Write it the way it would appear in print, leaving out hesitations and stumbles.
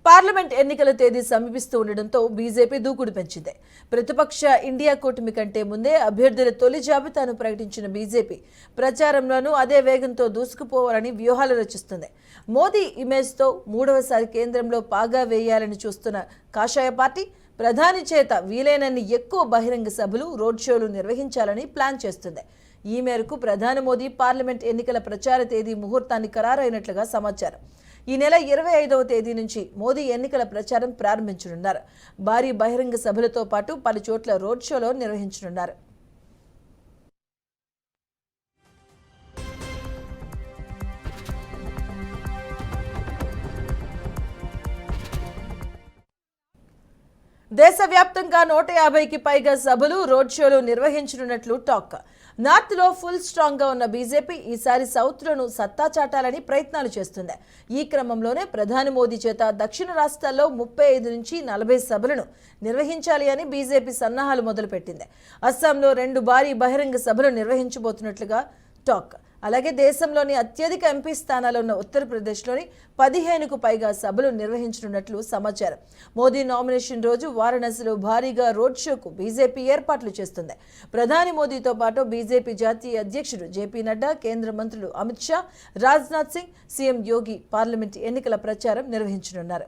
Parliament ఎన్నికల తేదీ సమీపిస్తూ ఉండడంతో బీజేపీ దూకుడు పెంచింది. ప్రతిపక్ష ఇండియా కూటమి కంటే ముందే అభ్యర్థుల తొలి జాబితాను ప్రకటించిన బీజేపీ ప్రచారంలోనూ అదే వేగంతో దూసుకుపోవాలని వ్యూహాలు రచిస్తుంది. మోదీ ఇమేజ్తో మూడవసారి కేంద్రంలో పాగా వేయాలని చూస్తున్న కాషాయ పార్టీ ప్రధాని చేత వీలైనన్ని ఎక్కువ బహిరంగ సభలు, రోడ్ షోలు నిర్వహించాలని ప్లాన్ చేస్తుంది. ఈ మేరకు ప్రధాని మోదీ పార్లమెంట్ ఎన్నికల ప్రచార తేదీ ముహూర్తాన్ని ఖరారైనట్లుగా సమాచారం. ఈ నెల 25వ తేదీ నుంచి మోదీ ఎన్నికల ప్రచారం ప్రారంభించనున్నారు. భారీ బహిరంగ సభలతో పాటు పలు చోట్ల రోడ్ షోలో నిర్వహించనున్నారు. దేశవ్యాప్తంగా 150కి పైగా సభలు, రోడ్ షోలు నిర్వహించనున్నట్లు టాక్. నార్త్లో ఫుల్ స్ట్రాంగ్గా ఉన్న బీజేపీ ఈసారి సౌత్లోనూ సత్తా చాటాలని ప్రయత్నాలు చేస్తుంది. ఈ క్రమంలోనే ప్రధాని మోదీ చేత దక్షిణ రాష్ట్రాల్లో 35 నుంచి 40 సభలను నిర్వహించాలి అని బీజేపీ సన్నాహాలు మొదలుపెట్టింది. అస్సాంలో 2 భారీ బహిరంగ సభలు నిర్వహించబోతున్నట్లుగా టాక్. అలాగే దేశంలోని అత్యధిక ఎంపీ స్థానాలు ఉన్న ఉత్తరప్రదేశ్లోని 15కు పైగా సభలు నిర్వహించనున్నట్లు సమాచారం. మోదీ నామినేషన్ రోజు వారణాసిలో భారీగా రోడ్ షోకు బీజేపీ ఏర్పాట్లు చేస్తుంది. ప్రధాని మోదీతో పాటు బీజేపీ జాతీయ అధ్యక్షుడు జేపీ నడ్డా, కేంద్ర మంత్రులు అమిత్ షా, రాజ్నాథ్ సింగ్, సీఎం యోగి పార్లమెంట్ ఎన్నికల ప్రచారం నిర్వహించనున్నారు.